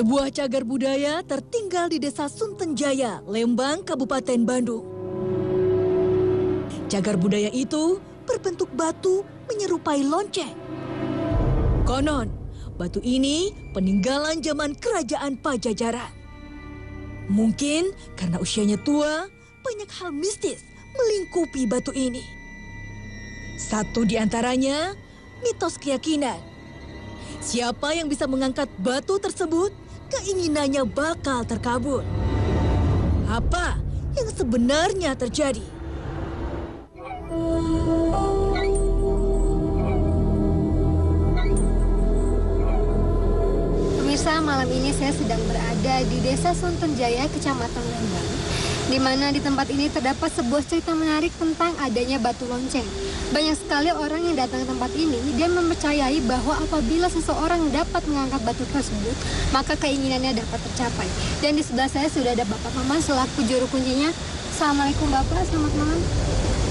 Sebuah cagar budaya tertinggal di Desa Suntenjaya, Lembang, Kabupaten Bandung. Cagar budaya itu berbentuk batu menyerupai lonceng. Konon, batu ini peninggalan zaman Kerajaan Pajajaran. Mungkin karena usianya tua, banyak hal mistis melingkupi batu ini. Satu di antaranya, mitos keyakinan. Siapa yang bisa mengangkat batu tersebut, keinginannya bakal terkabul. Apa yang sebenarnya terjadi? Pemirsa, malam ini saya sedang berada di Desa Suntenjaya, Kecamatan Lembang, di mana di tempat ini terdapat sebuah cerita menarik tentang adanya batu lonceng. Banyak sekali orang yang datang ke tempat ini dan mempercayai bahwa apabila seseorang dapat mengangkat batu tersebut, maka keinginannya dapat tercapai. Dan di sebelah saya sudah ada Bapak Maman selaku juru kuncinya. Assalamualaikum Bapak, selamat malam.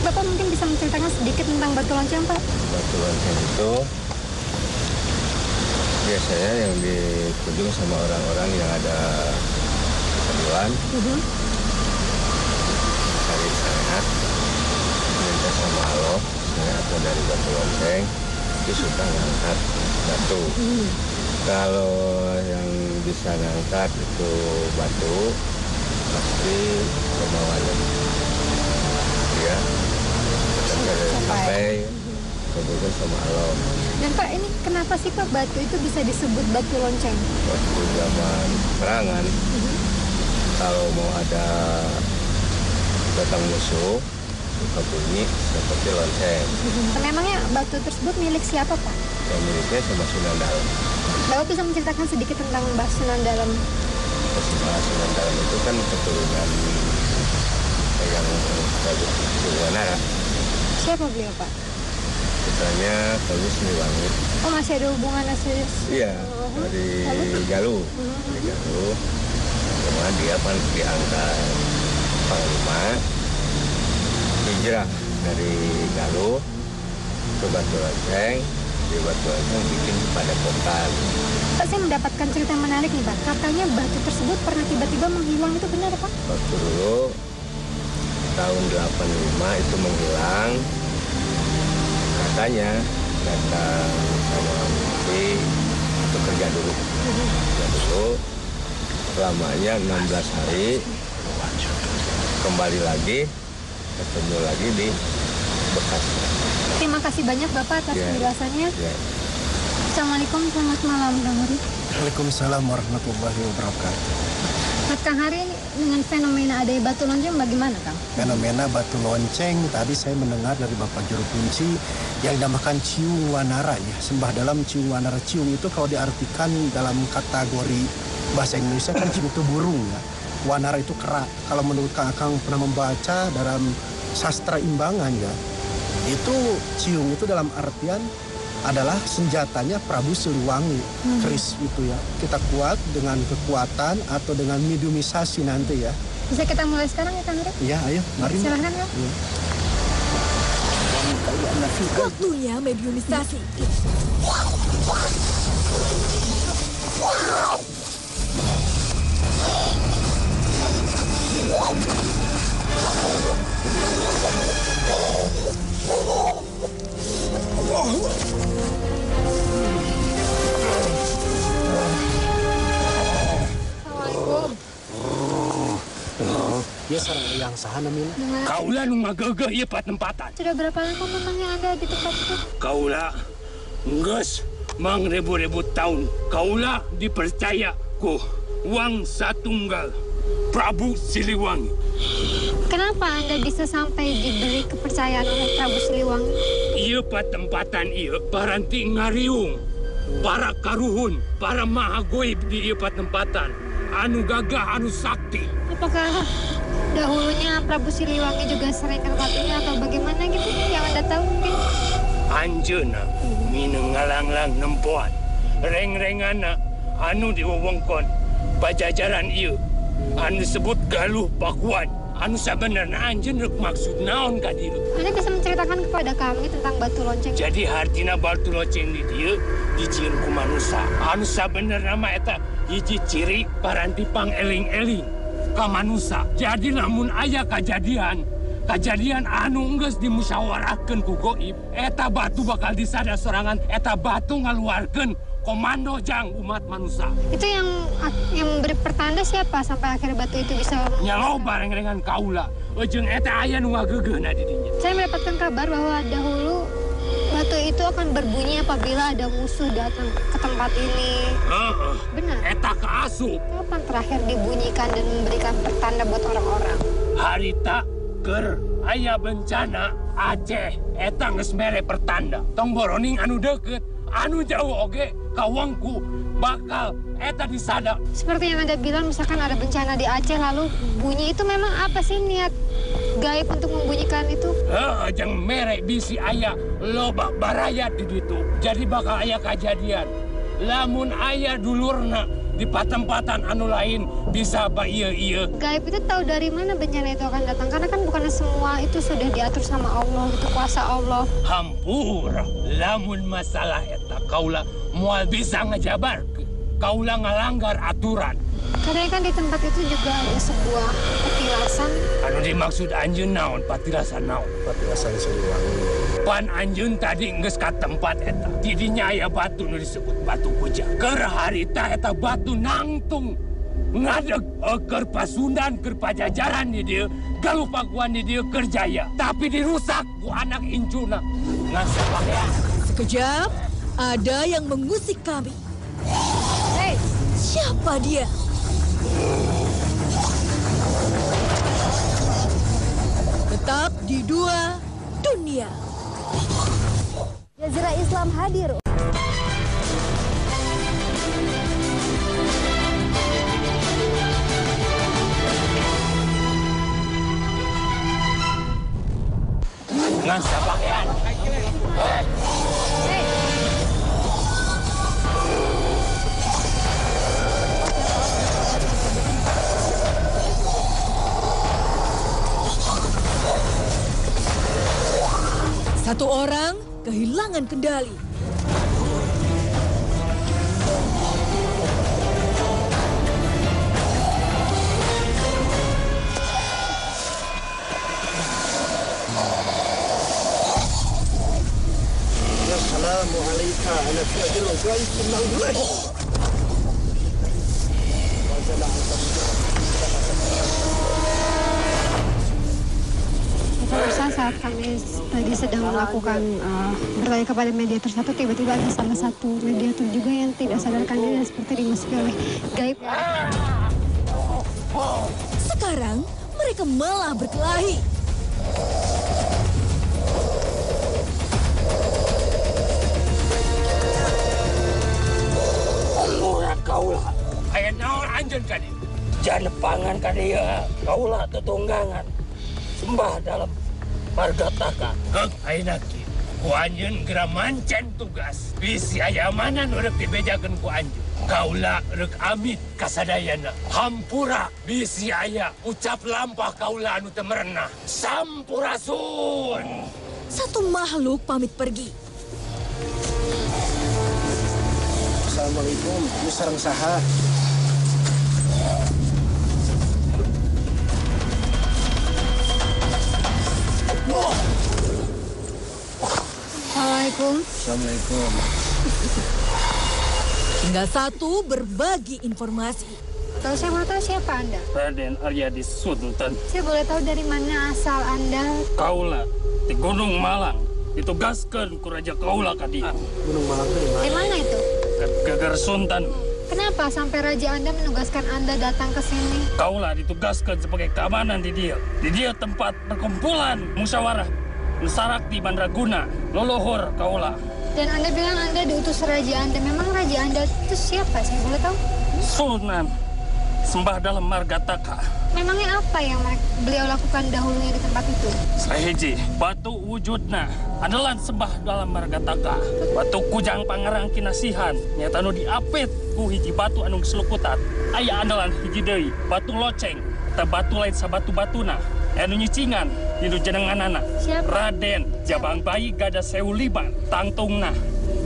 Bapak mungkin bisa menceritakan sedikit tentang batu lonceng, Pak? Batu lonceng itu biasanya yang dikunjung sama orang-orang yang ada keperluan, cari sehat, minta sama Allah, atau dari batu lonceng, itu suka ngangkat batu. Kalau yang bisa ngangkat itu batu, pasti kemauannya dia sampai kemudian sama Allah. Dan Pak, ini kenapa sih Pak batu itu bisa disebut batu lonceng? Waktu zaman perangan, kalau mau ada datang musuh, suka bunyi seperti lonceng. Memangnya batu tersebut milik siapa Pak? Yang miliknya sama Sunan Dalem. Bapak bisa menceritakan sedikit tentang Mbah Sunan Dalem? Sunan Dalem itu kan keturunan yang dari Wanara. Siapa beliau Pak? Putranya Prabu Siliwangi. Oh, masih ada hubungan serius? Iya, dari Galuh. Dari Galuh. Cuma dia kan diangkat Panglima, hijrah dari Galuh ke Batu Lonceng. Di Batu Lonceng bikin padepokan. Pak, saya mendapatkan cerita menarik nih Pak. Katanya batu tersebut pernah tiba-tiba menghilang, itu benar Pak? Waktu dulu tahun 85 itu menghilang. Katanya datang sama Mufti itu kerja dulu. Selamanya 16 hari. Kembali lagi, ketemu lagi di Bekasi. Terima kasih banyak Bapak atas penjelasannya. Assalamualaikum, selamat malam Kang Hari. Waalaikumsalam warahmatullahi wabarakatuh. Kang Hari, dengan fenomena adanya batu lonceng bagaimana Kang? Fenomena batu lonceng tadi saya mendengar dari Bapak Juru Kunci yang dinamakan Ciung Wanara ya. Sembah dalam Ciung Wanara. Ciung itu kalau diartikan dalam kategori bahasa Indonesia kan ciung itu burung ya. Wanara itu kera. Kalau menurut Kang pernah membaca dalam sastra imbangan ya, itu ciung itu dalam artian adalah senjatanya Prabu Siliwangi. Keris itu ya. Kita kuat dengan kekuatan atau dengan mediumisasi nanti ya. Bisa kita mulai sekarang ya Kang Hari? Iya, ayo, mari. Silahkan ya. Waktunya mediumisasi. Ya sarang yang sahana min. Kaulah nu ngagegeh ieu patempatan. Sudah berapa lama memangnya Anda di tempat itu? Kaulah geus mang ribu-ribu tahun. Kaulah dipercaya ku Wang Satunggal Prabu Siliwangi. Kenapa Anda bisa sampai diberi kepercayaan oleh Prabu Siliwangi? Ieu patempatan ieu paranti ngariung. Para karuhun, para mahagoib di ieu patempatan. Anu gagah, anu sakti. Apakah dahulunya Prabu Siliwangi juga sering ke tempat ini atau bagaimana gitu yang Anda tahu mungkin? Anjeuna mineng ngalanglang nempoan. Reng-rengana anu diwewengkon Pajajaran ieu anu disebut Galuh Pakuan. anu sabenerna anjeun rek maksud naon ka dieu? Anda bisa menceritakan kepada kami tentang batu lonceng? Jadi hartina batu lonceng di dieu dijieun ku manusia. Anu sabenerna mah eta hiji ciri paranti pangeling-eling ka manusia. Jadi lamun aya kajadian anu geus dimusyawarahkeun ku goib, eta batu bakal disada sorangan, eta batu ngaluarkeun komando jang umat manusia. Itu yang beri pertanda siapa sampai akhirnya batu itu bisa... Nyalo bareng-barengan kaula. Jeung eta aya nu ngageugeuhna di dinya. Saya mendapatkan kabar bahwa dahulu batu itu akan berbunyi apabila ada musuh datang ke tempat ini. Benar? Eta kaasup. Kapan terakhir dibunyikan dan memberikan pertanda buat orang-orang? Harita keur aya bencana Aceh. Eta geus mere pertanda. Tong boroning anu deukeut, anu jauh oge kawangku bakal eta disada. Seperti yang Anda bilang, misalkan ada bencana di Aceh lalu bunyi itu, memang apa sih niat gaib untuk membunyikan itu? Jang mere bisi aya loba barayat di ditu. Jadi bakal aya kejadian. Lamun aya dulurna di patempatan anu lain bisa ba ieu. Gaib itu tahu dari mana bencana itu akan datang? Karena kan bukan semua itu sudah diatur sama Allah, itu kuasa Allah. Hampura, lamun masalah eta kaula moal bisa ngejabarkeun. Kaula ngalanggar aturan. Katanya kan di tempat itu juga ada sebuah petilasan. Anu dimaksud anjeun naon? Patilasan naon? Patilasan Siliwangi. Pan anjeun tadi geus ka tempat eta. Di dinya aya batu nu disebut batu puja. Keur harita eta batu nangtung. Ngadeg keur Pasundan, keur Pajajaran di dieu, Galupakuan di dieu keur jaya. Tapi dirusak ku anak incuna. Ngan sabagean. Sekejap, ada yang mengusik kami. Hei, Siapa dia? Tetap di Dua Dunia. Jazirah Islam hadir. Ngan sabagean. Satu orang kehilangan kendali. Assalamualaikum warahmatullahi wabarakatuh. pemirsa, saat kami tadi sedang melakukan bertanya kepada mediator satu, tiba-tiba ada salah satu mediator juga yang tidak sadarkan diri seperti dimasuki oleh gaib. Sekarang mereka malah berkelahi. Murah kaulah. Aya naon anjeun ka dieu? Janepangan ka dieu. Kaulah tetunggangan. Sembah dalam marga taka. Hek ayeuna kieu. Ku anjeun geura mancen tugas. Bisi aya mana nu rek dibejakeun ku anjeun. Kaulah rek amit kasadayana. Hampura bisi aya ucap lampah kaulah anu teu merenah. Sampurasun. Satu makhluk pamit pergi. Assalamualaikum, ini sareng saha. Assalamualaikum. Assalamualaikum. Tinggal satu berbagi informasi. Kalau saya mau tahu siapa Anda? Raden Aryadi Sultan. Saya boleh tahu dari mana asal Anda? Kaulah di Gunung Malang. Ditugaskeun ku Raja Kaulah ka dieu. Gunung Malang itu di mana? Di mana itu? Geger Sultan. Kenapa sampai Raja Anda menugaskan Anda datang ke sini? Kaulah ditugaskan sebagai keamanan di dia. Di dia tempat perkumpulan musyawarah Nusarakti Mandraguna, leluhur Kaulah. Dan Anda bilang Anda diutus Raja Anda. Memang Raja Anda itu siapa? Saya boleh tahu? Sunan, sembah dalam marga taka. Memangnya apa yang beliau lakukan dahulunya di tempat itu? Sahiji, batu wujudna adalah sembah dalam marga taka. Batu kujang pangerang kinasihan, nyata nu diapit ku hiji batu anu geus lukutan. Aya andalan hiji deui, batu loceng. batu lain sabatu-batuna. Anu nyicingan, hidup jenengan anak. Siapa? Raden, jabang bayi gada sewu liban, tangtungna.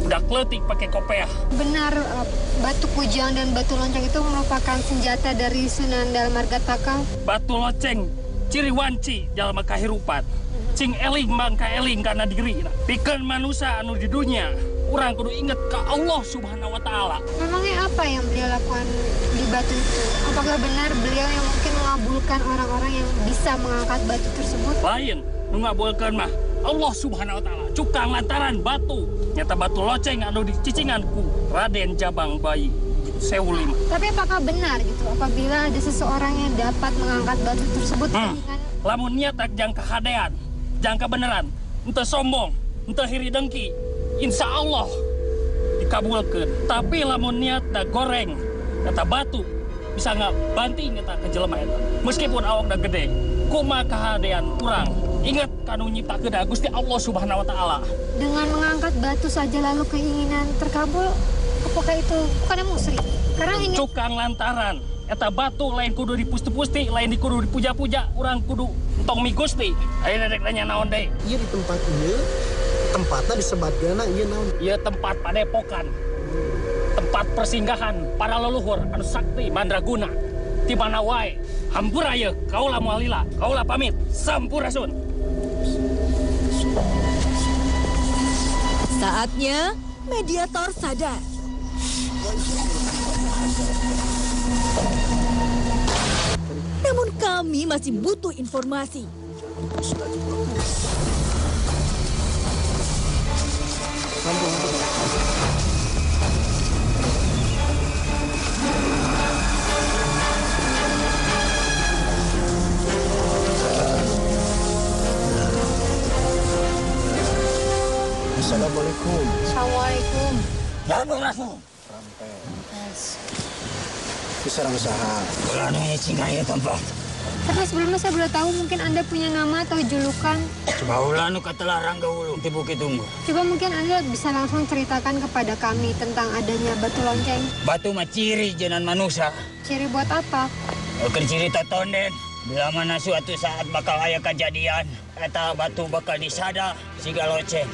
Udah kletik pakai kopeah. Benar, batu kujang dan batu lonceng itu merupakan senjata dari Sunan Dalmargataka. Batu loceng, ciri wanci dalam kehirupan. Cing eling mangka eling karena diri. Pikeun manusia anu di dunia. Urang kudu inget ke Allah Subhanahu wa Ta'ala. Memangnya apa yang beliau lakukan di batu itu? Apakah benar beliau yang mungkin mengabulkan orang-orang yang bisa mengangkat batu tersebut? Lain, nu ngabulkeun mah Allah Subhanahu wa Ta'ala. Cukang lantaran batu. Nyata batu loceng anu dicicinganku Raden Jabang Bayi Sewu Lima. Tapi apakah benar gitu apabila ada seseorang yang dapat mengangkat batu tersebut dengan Lamun niat jang kahadean, jang kebenaran, ente sombong, ente hiri dengki, insya Allah dikabulkan. Tapi lamun niat goreng, kata batu, bisa nggak banting kata kejelema eta. Meskipun awak dah gede, kuma kahadean kurang. Ingat kanu nyiptakeun Gusti Allah Subhanahu wa Ta'ala. dengan mengangkat batu saja lalu keinginan terkabul, apakah itu bukan musyrik? Karena ini Cukang lantaran, eta batu lain kudu dipusti-pusti, lain kudu dipuja-puja, urang kudu entong mi Gusti. Ayeuna rek nanya naon deui? Iya di tempat ini, tempatnya disebatkeun ieu naon? Ieu tempat padepokan. Tempat persinggahan para leluhur anu sakti mandraguna. Di mana wae. Hampura ye, kaula moal lila, kaula pamit. Sampurasun. Saatnya mediator sadar. Namun kami masih butuh informasi. Assalamualaikum. Assalamualaikum. Sampurasun. Diserang saha? Ulanu nyicingaya tempat. Tapi sebelumnya saya boleh tahu mungkin Anda punya nama atau julukan. Coba ulanu katelarang gaulung di Bukit Unggul. Coba mungkin Anda bisa langsung ceritakan kepada kami tentang adanya batu lonceng. Batu mah ciri jenan manusia. Ciri buat apa? Oke cerita tonden. Bila mana suatu saat bakal aya kejadian, eta batu bakal disada siga loceng.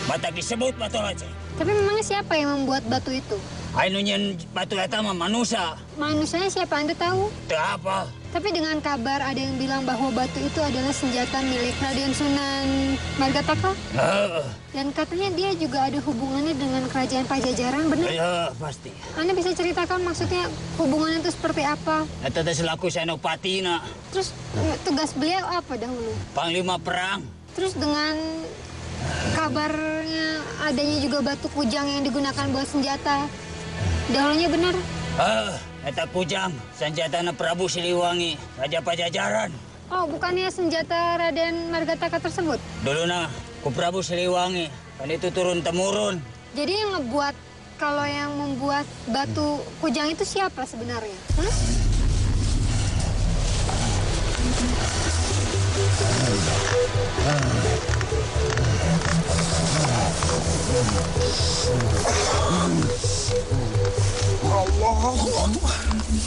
Batak disebut batu loceng. Tapi memangnya siapa yang membuat batu itu? Anu nyen batu eta mah manusia. Manusianya siapa Anda tahu? Teu apa. Tapi dengan kabar ada yang bilang bahwa batu itu adalah senjata milik Raden Sunan Margataka. Heeh. Dan katanya dia juga ada hubungannya dengan kerajaan Pajajaran, benar? Ya pasti. Anda bisa ceritakan maksudnya hubungannya itu seperti apa? Eta teh selaku senopatina, Terus tugas beliau apa dahulu? panglima perang. Terus dengan kabarnya adanya juga batu kujang yang digunakan buat senjata. Dahulunya benar? Eta kujang senjatana Prabu Siliwangi, Raja Pajajaran. Oh, bukannya senjata Raden Margataka tersebut? Duluna ku Prabu Siliwangi, kan itu turun-temurun. Jadi yang ngebuat, kalau yang membuat batu kujang itu siapa sebenarnya? Hah?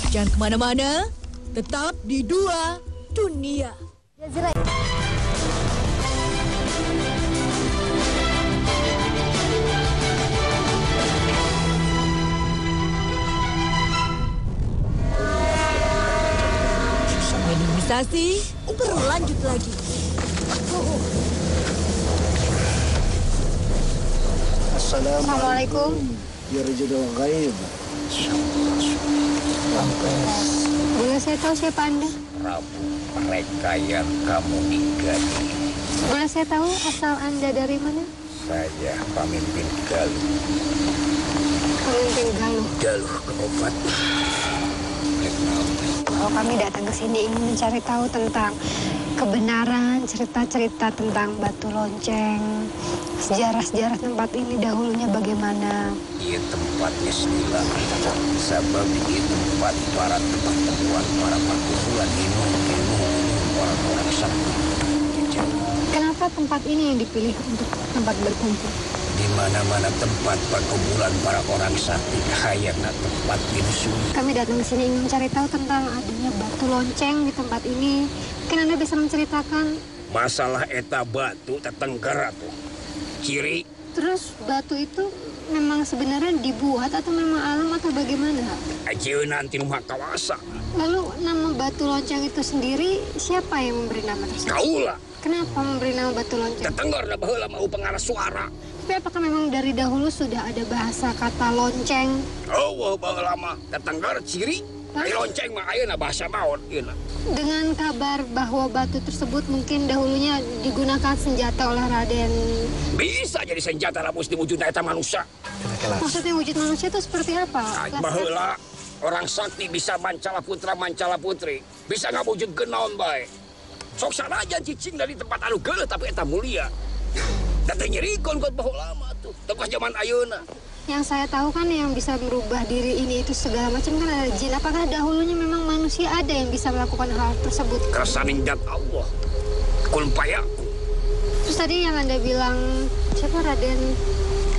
Jangan kemana-mana, tetap di Dua Dunia. Mobilisasi berlanjut lagi. Assalamualaikum. Ya rajadul ghaib. Boleh saya tahu siapa Anda? Prabu, mereka yang kamu ingati. Boleh saya tahu asal Anda dari mana? Saya pemimpin Galuh. Pemimpin Galuh. Galuh keopat. Kalau kami datang ke sini ingin mencari tahu tentang kebenaran, cerita-cerita tentang batu lonceng, sejarah-sejarah tempat ini dahulunya bagaimana. Iya tempatnya sila. Sebab ini tempat para teman-teman, para perkumpulan ilmu orang-orang sakti. Kenapa tempat ini yang dipilih untuk tempat berkumpul? di mana-mana tempat perkumpulan para orang sakti hayangna tempat binusu. Kami datang ke sini ingin mencari tahu tentang adanya batu lonceng di tempat ini. Mungkin Anda bisa menceritakan. Masalah eta batu tetengger tuh. Ciri. Terus batu itu memang sebenarnya dibuat atau memang alam atau bagaimana? Ajeuna nanti rumah kawasa. Lalu nama batu lonceng itu sendiri siapa yang memberi nama tersebut? Kaulah. Kenapa memberi nama batu lonceng? Tetengger na baheula mau pengarah suara. Tapi apakah memang dari dahulu sudah ada bahasa kata lonceng? Oh, baheula mah tetengger ciri. Ai lonceng mah ayeuna bahasa maon ieu. Dengan kabar bahwa batu tersebut mungkin dahulunya digunakan senjata oleh Raden. Bisa jadi senjata lamun diwujudna eta manusia. Maksudnya wujud manusia itu seperti apa? Baheula orang sakti bisa mancala putra mancala putri. Bisa ngawujud genaon bae. Sok sanajan cicing dari tempat anu geuleuh tapi eta mulia. Teh nyerikon kot baheula mah tuh. Teu zaman ayeuna. Yang saya tahu kan yang bisa merubah diri ini itu segala macam kan ada jin. Apakah dahulunya memang manusia ada yang bisa melakukan hal tersebut? Kesaning zat Allah. Kulpayaku. Terus tadi yang Anda bilang siapa Raden?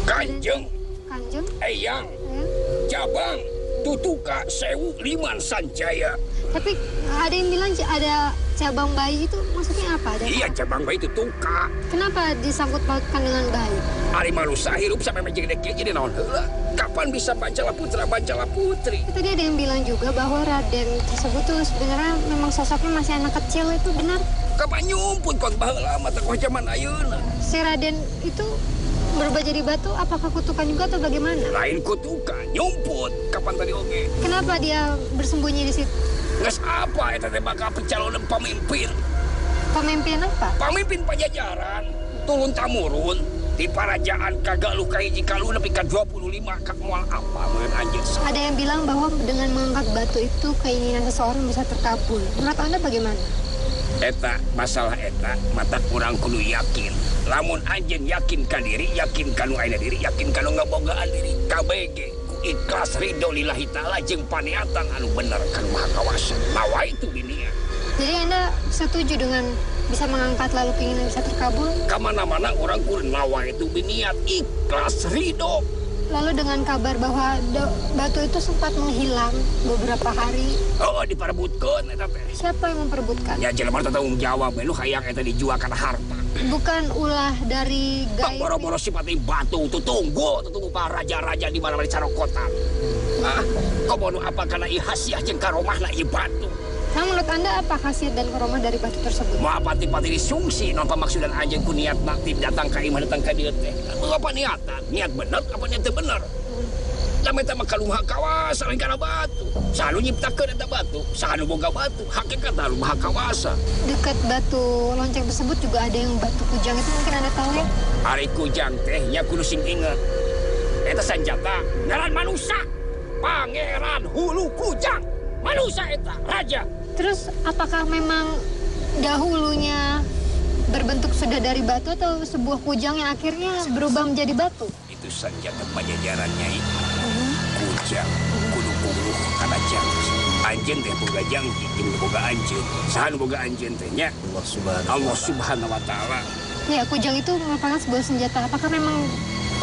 Kanjeng. Kanjeng? Eyang. Ya. Cabang. Tutuka Sewu Liman Sanjaya. Tapi ada yang bilang ada cabang bayi itu maksudnya apa? Iya, cabang bayi itu tuka. Kenapa disangkut pautkan dengan bayi? Ari manusia hirup sampai menjadi deki jadi naon heula. Kapan bisa bancala putra bancala putri? Tadi ada yang bilang juga bahwa Raden tersebut tuh sebenarnya memang sosoknya masih anak kecil, itu benar? Kapan nyumput kok baheula mah teh zaman ayeuna. Si Raden itu berubah jadi batu, apakah kutukan juga atau bagaimana? Lain kutukan, nyumput. Kapan tadi oge? Kenapa dia bersembunyi di situ? Nges apa eta teh bakal pencalonan pemimpin? Pemimpin apa? Pemimpin pajajaran, turun tamurun di parajaan kagaluh kahiji kalu nepi ka 25 ka moal apa meun anjeun. Ada yang bilang bahwa dengan mengangkat batu itu keinginan seseorang bisa terkabul. Menurut Anda bagaimana? Eta masalah eta mata kurang kudu yakin. Lamun anjeun yakin ka diri, yakin kanu ayeuna diri, yakin kanu ngabogaan diri. KBG ikhlas ridho lillahi ta'ala jeung paniatan anu bener kan Maha Kawasa. Nawa itu dunia. Jadi Anda setuju dengan bisa mengangkat lalu keinginan bisa terkabul? Kamana-mana orang kudu nawa itu biniat ikhlas ridho. Lalu dengan kabar bahwa batu itu sempat menghilang beberapa hari. Oh, diperebutkeun eta teh. Siapa yang memperebutkan? Ya jelema teh tanggung jawab we nu hayang eta dijual kana harta. Bukan ulah dari gaib. Boro-boro sipati batu tunggu para raja-raja di mana-mana di carokotan. Ah, komono apa kana ieu hasiah jeung karomahna ieu batu. Nah, menurut Anda apa khasiat dan karomah dari batu tersebut? Mau pati-pati disungsi non pamaksudan anjeun ku niat naktif datang ka imah datang ka dieu teh. Apa niatan? Niat bener apa niat teu bener? Lama eta mah ka Maha Kawasa lain kana batu. Sanu nyiptakeun eta batu, sanu boga batu, hakikat anu Maha Kawasa. Dekat batu lonceng tersebut juga ada yang batu kujang, itu mungkin Anda tahu ya? Ari kujang teh nya kudu sing inget. Eta senjata ngaran manusia. Pangeran Hulu Kujang. Manusia eta raja. Terus apakah memang dahulunya berbentuk sudah dari batu atau sebuah kujang yang akhirnya berubah menjadi batu? Itu senjata pajajaran Nyai. Kujang kudu puluh kana janji. Anjeun teh boga janji jeung boga anjeun. Saha nu boga anjeun teh nya? Allah Subhanahu wa taala. Ya, kujang itu merupakan sebuah senjata. Apakah memang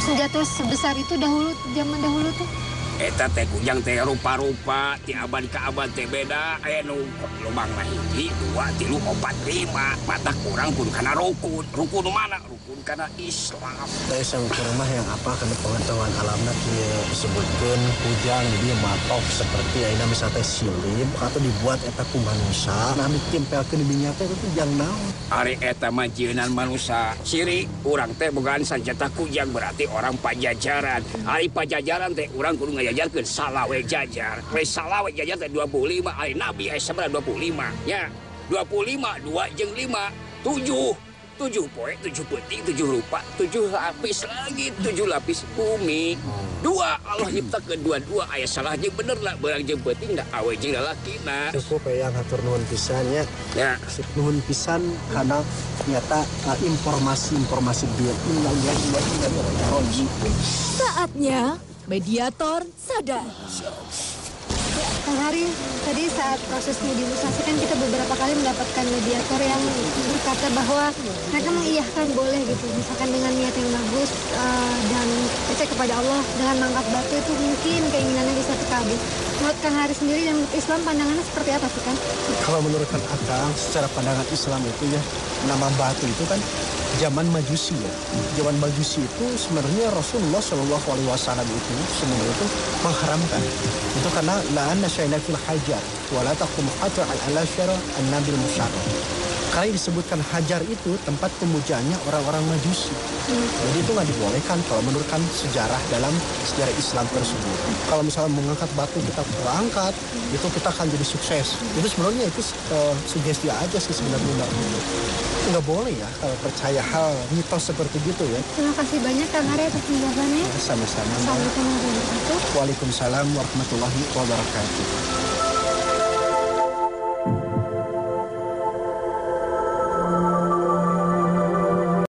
senjata sebesar itu dahulu, zaman dahulu tuh? Eta teh kujang teh rupa-rupa ti abad ka abad teh beda. Aya nu lubang mah hiji, 2, 3, 4, 5. Mata kurang kudu kana rukun. Rukun nu mana? Rukun kana Islam. Saya sang rumah yang apa karena pengetahuan alamnya kia disebutkan kujang jadi matok seperti ayeuna misalnya silip atau dibuat eta ku manusia nah ditempelkeun di minyak teh itu kujang naon. Ari eta mah jeunan manusia. Ciri urang teh bogaan senjata kujang berarti orang pajajaran. Ari pajajaran teh urang kudu ngajajarkeun salawe jajar. We salawe jajar teh 25, ari nabi aya sabaraha 25 nya. 25 2 jeung 5 7. 7 poe, 7 peuting, 7 rupa, 7 lapis lagi, 7 lapis bumi. 2 Allah nyiptakeun dua-dua aya salah jeung bener lah beurang jeung peuting da awe jeung lalakina. Cukup yang hatur nuhun pisan nya. Ya. Nuhun pisan karena ternyata informasi-informasi dia Saatnya Mediator sadar. Ya, Kang Hari, tadi saat prosesnya diilustrasikan kita beberapa kali mendapatkan mediator yang berkata bahwa mereka mengiyakan boleh gitu, misalkan dengan niat yang bagus dan percaya kepada Allah dengan mengangkat batu itu mungkin keinginannya bisa terkabul. Menurut Kang Hari sendiri dan menurut Islam pandangannya seperti apa sih, Kang? Kalau menurut Akang, secara pandangan Islam itu ya, nama batu itu kan zaman Majusi ya. Zaman Majusi itu sebenarnya Rasulullah Shallallahu Alaihi Wasallam itu sebenarnya itu mengharamkan. Itu karena la'anna syai'an fil hajar wa la taqum hatta ala syara an-nabil musyarraf. Karena disebutkan hajar itu tempat pemujanya orang-orang Majusi. Jadi itu nggak dibolehkan kalau menurutkan sejarah dalam sejarah Islam tersebut. Kalau misalnya mengangkat batu kita angkat, itu kita akan jadi sukses. Itu sebenarnya itu sugesti aja sih sebenarnya nggak boleh ya kalau percaya hal mitos seperti gitu ya. Terima kasih banyak Kang Hari atas penjelasannya. Sama-sama. Assalamualaikum warahmatullahi wabarakatuh. Waalaikumsalam warahmatullahi wabarakatuh.